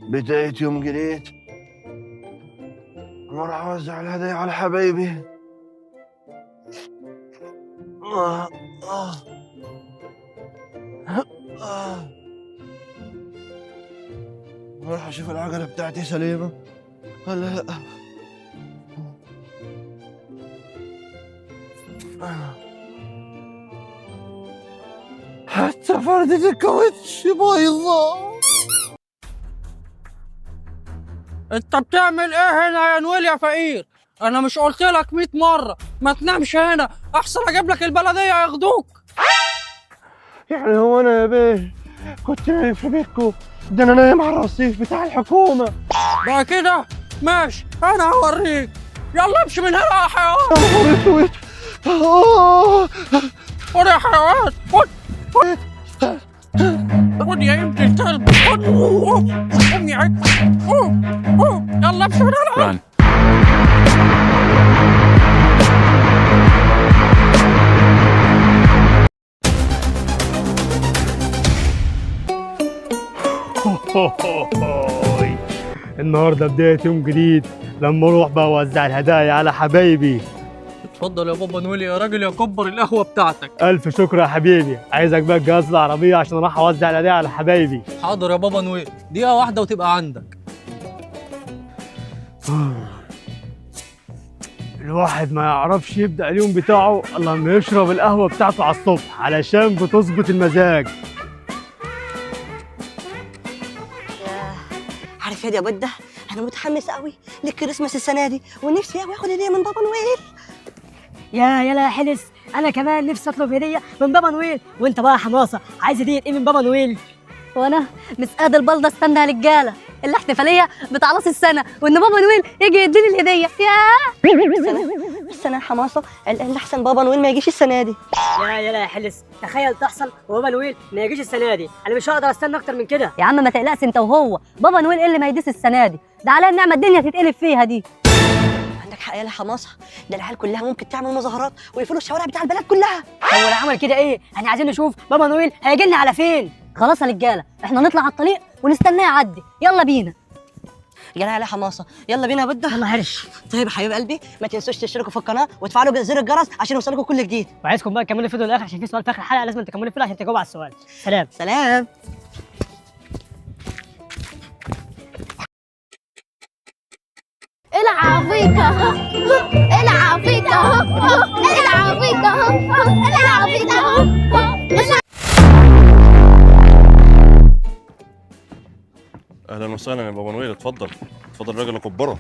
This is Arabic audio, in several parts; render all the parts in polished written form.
بداية يوم جديد، ما راح أوزع الهدايا على حبايبي. راح أشوف العقلة بتاعتي سليمة ولا لا. حتى فردة الكاوتش بايظة. انت بتعمل ايه هنا يا نويل يا فقير؟ انا مش قلت لك 100 مرة ما تنامش هنا، احسن اجيب لك البلدية ياخدوك. يعني هو أنا يا بيه كنت نايم في بيتكم؟ ده أنا نايم على الرصيف بتاع الحكومة. بقى كده ماشي، انا هوريك. يلا امشي من هنا يا حيوان. يا نهار اسود. خد يا حيوان، خد خد خد يا ابن الكلب، خد. قوم يا عيد، قوم يلا امشي من هنا. النهارده بداية يوم جديد لما اروح بقى اوزع الهدايا على حبايبي. اتفضل يا بابا نويل يا راجل، يا كبر القهوة بتاعتك. الف شكر يا حبيبي، عايزك بقى تجهز العربية عشان اروح اوزع الهدايا على حبايبي. حاضر يا بابا نويل، دقيقة واحدة وتبقى عندك. الواحد ما يعرفش يبدأ اليوم بتاعه الا لما يشرب القهوة بتاعته على الصبح علشان بتظبط المزاج. عارف يا بودة، انا متحمس قوي للكريسماس السنه دي، ونفسي قوي اخد هديه من بابا نويل. يلا يا حلس، انا كمان نفسي اطلب هديه من بابا نويل. وانت بقى يا حماصه عايز هديه ايه من بابا نويل؟ وانا مسقاد البلده استنى يا رجاله، الاحتفاليه بتاع راس السنه وان بابا نويل يجي يديني الهديه. بس انا يا حماصه اللي احسن بابا نويل ما يجيش السنه دي. يلا يا حلس، تخيل تحصل وبابا نويل ما يجيش السنه دي، انا مش هقدر استنى اكتر من كده. يا عم ما تقلقش انت وهو، بابا نويل اللي ما يديس السنه دي، ده على النعمه الدنيا تتقلب فيها دي. عندك حق يا حماصه، ده العيال كلها ممكن تعمل مظاهرات ويقفلوا الشوارع بتاع البلد كلها. طب ولو عمل كده ايه؟ احنا عايزين نشوف بابا نويل هيجي لنا على فين. خلاص يا رجاله، احنا نطلع على الطريق ونستناه يعدي، يلا بينا. يا حماصه يلا بينا يا بده. يلا هرش. طيب يا حبيب قلبي، ما تنسوش تشتركوا في القناه وتفعلوا زر الجرس عشان يوصلكم كل جديد. وعايزكم بقى تكملوا الفيديو للاخر عشان في سؤال في اخر الحلقه لازم تكملوا الفيديو عشان تجاوبوا على السؤال. سلام سلام. العب بيكا، العب بيكا، العب بيكا، العب بيكا. اهلا وسهلا يا بابا نويل، اتفضل اتفضل راجل كبره.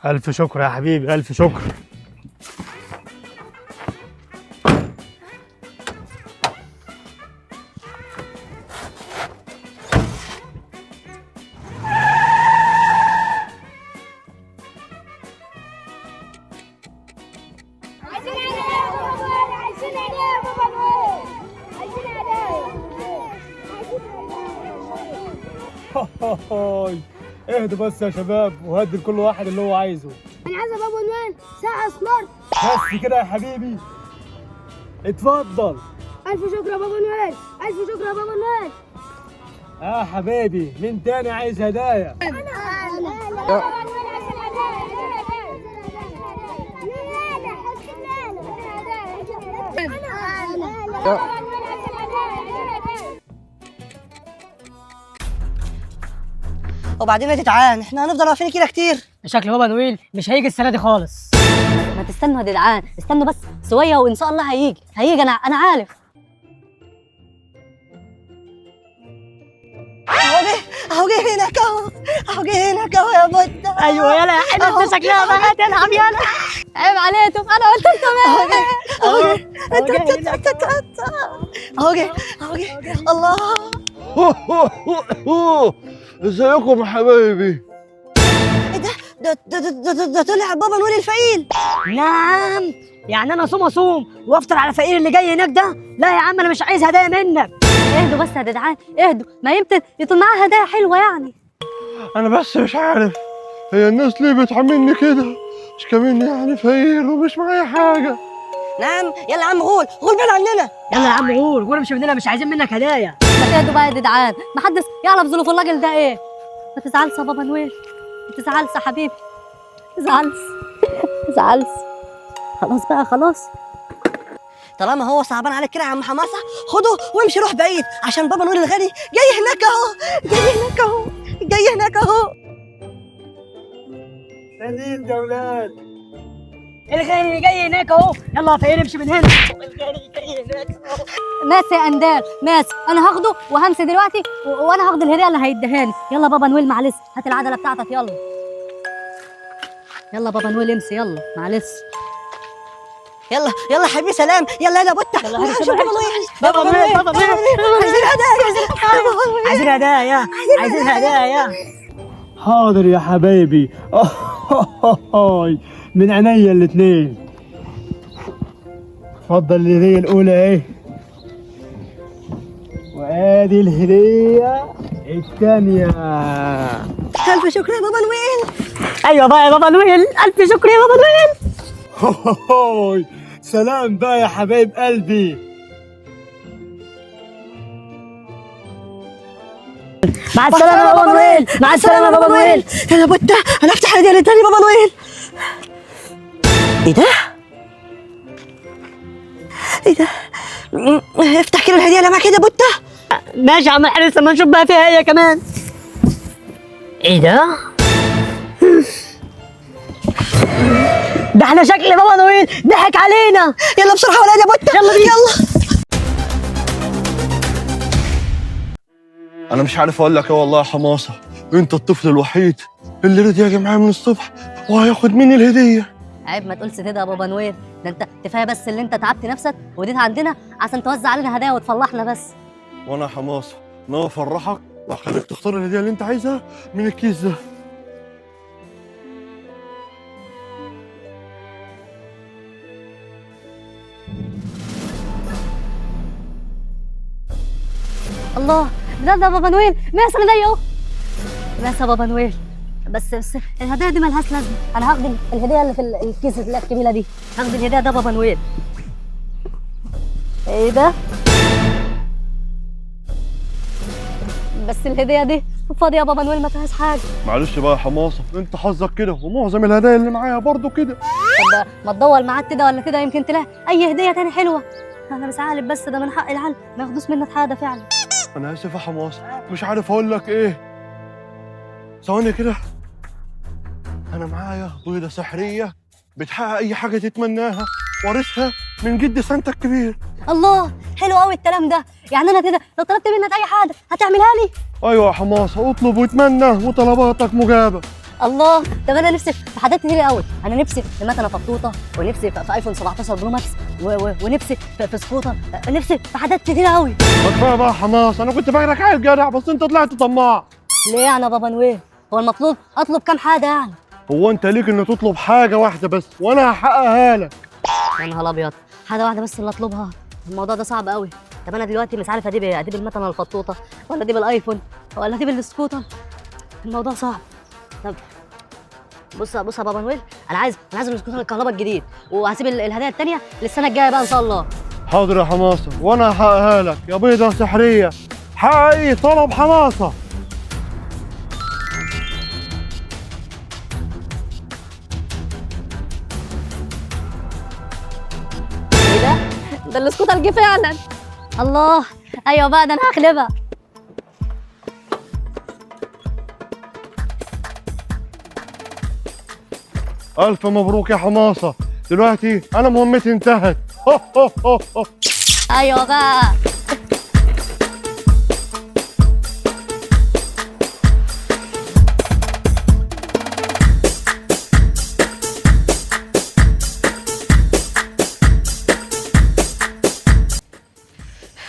الف شكر يا حبيبي، الف شكر. اهدوا بس يا شباب وهدي لكل واحد اللي هو عايزه. انا عايزه بابا نويل ساعه سمارت. بس كده يا حبيبي، اتفضل. الف شكر يا بابا نويل، الف شكر يا بابا نويل. يا حبيبي مين تاني عايز هدايا؟ وبعدين يا جدعان احنا هنفضل واقفين كده كتير؟ شكل بابا نويل مش هيجي السنه دي خالص. ما تستنوا يا جدعان، استنوا بس شويه وان شاء الله هيجي انا عارف. اهو جه هناك اهو جه هناك اهو يا بودة. ايوه يلا يا حلو، انت شكلها بقى هتلعب يلا. عيب عليكم، انا قلت انت اهو جه اهو جه الله. ازيكم يا حبايبي؟ ايه ده طلع بابا نويل الفقيل. نعم، يعني انا اصوم وافطر على فقير اللي جاي هناك ده؟ لا يا عم انا مش عايز هدايا منك. اهدوا بس يا جدعان اهدوا، ما يمكن يطلع معاه هدايا حلوه يعني. انا بس مش عارف هي الناس ليه بتعاملني كده، مش كمان يعني فقير ومش معايا حاجه. نعم يلا يا عم غول بعيد عننا. يلا يا عم قول امشي مننا، مش عايزين منك هدايا. ما تهدوا بقى يا جدعان، محدش يعرف ظروف الراجل ده ايه. ما تزعلش يا بابا نويل، ما تزعلش يا حبيبي، ما تزعلش ما تزعلش. خلاص بقى خلاص. طالما هو صعبان عليك كده يا عم حماسه، خده وامشي روح بعيد عشان بابا نويل الغني جاي هناك اهو، جاي هناك اهو، جاي هناك اهو. سليم يا ولاد. الغني جاي هناك اهو، يلا يا فقير امشي من هنا. الغني جاي هناك اهو. ماشي يا اندال ماشي، انا هاخده وهمشي دلوقتي وانا هاخد الهديه اللي هيديهاني. يلا بابا نويل معلش، هات العجله بتاعتك يلا. يلا بابا نويل امشي يلا معلش. يلا يلا حبيبي سلام، يلا يلا بوتا. يلا نروح هنشوف نشوف بابا نويل. بابا نويل عايزين هدايا، عايزين هدايا، عايزين هدايا. حاضر يا حبايبي. من عينيا الاثنين. اتفضل الهدية الأولى اهي، وادي الهدية الثانية. ألف شكر يا بابا نويل. ايوه بقى يا بابا نويل، الف شكر يا بابا نويل. سلام بقى يا حبايب قلبي. مع السلامه يا بابا نويل، مع السلامه يا بابا نويل. يلا بوتا انا افتح الهديه تاني بابا نويل. ايه ده؟ ايه ده؟ افتح كده الهديه اللي معاك كده بوتا. ماشي يا عم الحارس، لما نشوف بقى فيها هي كمان. ايه ده؟ ده احنا شكل بابا نويل ضحك علينا. يلا بسرعه ولا يا بوتا، يلا بينا. يلا. انا مش عارف اقول لك ايه والله يا حماسه، انت الطفل الوحيد اللي رضي يجي معايا من الصبح وهياخد مني الهديه. عيب ما تقولش كده يا بابا نويل، ده انت كفايه بس اللي انت تعبت نفسك وديت عندنا عشان توزع علينا هدايا وتفلحنا بس. وانا يا حماسه ناوي افرحك وهخليك تختار الهديه اللي انت عايزها من الكيس ده. الله ده بابا نويل، ماشي انا جاي اهو. ماشي يا بابا نويل، بس الهدايا دي مالهاش لازمه. انا هاخد الهديه اللي في الكيس اللي الكبيره دي، هاخد الهديه ده بابا نويل. ايه ده؟ بس الهديه دي فاضيه يا بابا نويل، ما فيهاش حاجه. معلش بقى يا حماسه، انت حظك كده ومعظم الهدايا اللي معايا برضو كده. طب ما تدور معاك كده ولا كده، يمكن تلاقي اي هديه تاني حلوه. انا مش عارف، بس ده من حق العيال ما ياخدوش منك حاجه فعلا. انا اسف يا حماسه، مش عارف اقول لك ايه. ثواني كده، انا معايا بيضه سحريه بتحقق اي حاجه تتمناها، وارثها من جد سانتا الكبير. الله حلو قوي الكلام ده. يعني انا كده لو طلبت منك اي حاجه هتعملها لي؟ ايوه يا حماسه، اطلب واتمنى وطلباتك مجابه. الله، طب انا نفسي في حاجات كتير قوي. انا نفسي في مكنه فطوطه، ونفسي في ايفون 17 برو ماكس، ونفسي في سكوتر، نفسي في حاجات كتير قوي. كفايه بقى يا حماسه، انا كنت فاكرك عايز جدع بس انت طلعت طماع. ليه يعني يا بابا نويل؟ هو المفروض اطلب كام حاجه يعني؟ هو انت ليك ان تطلب حاجه واحده بس وانا هحققها لك. يا نهار ابيض، حاجه واحده بس اللي اطلبها؟ الموضوع ده صعب قوي. طب انا دلوقتي مش عارف اجيب ايه، اجيب المكنه الفطوطه ولا اجيب الايفون ولا اجيب السكوتر؟ الموضوع صعب. طب بص يا بابا نويل، انا عايز السكوتر الكهرباء الجديد، وهسيب الهدايا الثانيه للسنه الجايه بقى ان شاء الله. حاضر يا حماسه، وانا هحققها لك يا بيضه سحريه. حققي طلب حماسه. ايه ده السكوتر جه فعلا. الله ايوه بقى، ده انا هخلبها. الف مبروك يا حماسه، دلوقتي انا مهمتي انتهت. ايوه بقى.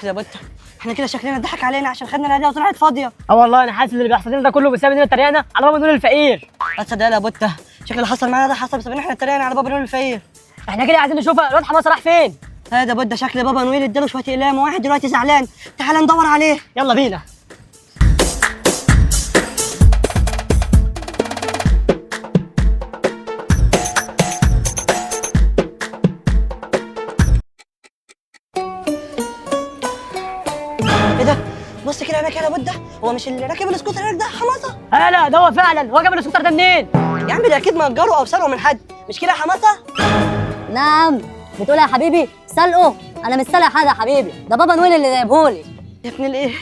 يا بوتا احنا كده شكلنا ضحك علينا عشان خدنا الهديه وطلعت فاضيه. اه والله انا حاسس ان اللي بيحصل لنا ده كله بسبب اننا اتريقنا على بابا نويل الفقير. تصدق يا بوتا، شكل اللي حصل معانا ده حصل بسبب ان احنا اتريقنا على بابا نويل الفقير. احنا كده عايزين نشوف الواد حماسه راح فين. هذا بوتا شكل بابا نويل اداله شويه اقلام وواحد دلوقتي زعلان. تعال ندور عليه. يلا بينا. هو مش اللي راكب السكوتر هناك ده حماسه؟ لا ده هو فعلا، هو جاب السكوتر ده منين؟ يا عم ده اكيد مأجره او سرقه من حد، مش كده يا حماسه؟ نعم. بتقول يا حبيبي سلقه؟ انا مش سالق حاجه يا حبيبي، ده بابا نويل اللي جايبهولي. يا ابن الايه؟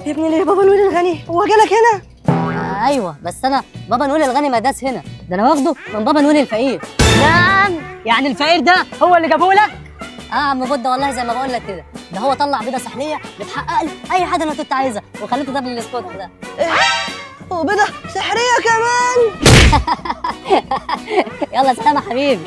يا ابن الايه بابا نويل الغني هو جالك هنا؟ ايوه بس انا بابا نويل الغني ما داس هنا، ده انا واخده من بابا نويل الفقير. نعم، يعني الفقير ده هو اللي جابهولك؟ اه يا عم بودة والله زي ما بقول لك كده، ده هو طلع بيضه سحريه بتحقق لي اي حاجه انا كنت عايزها وخليته جاب لي السكوتر ده. وبيضه سحريه كمان. يلا سلام يا حبيبي.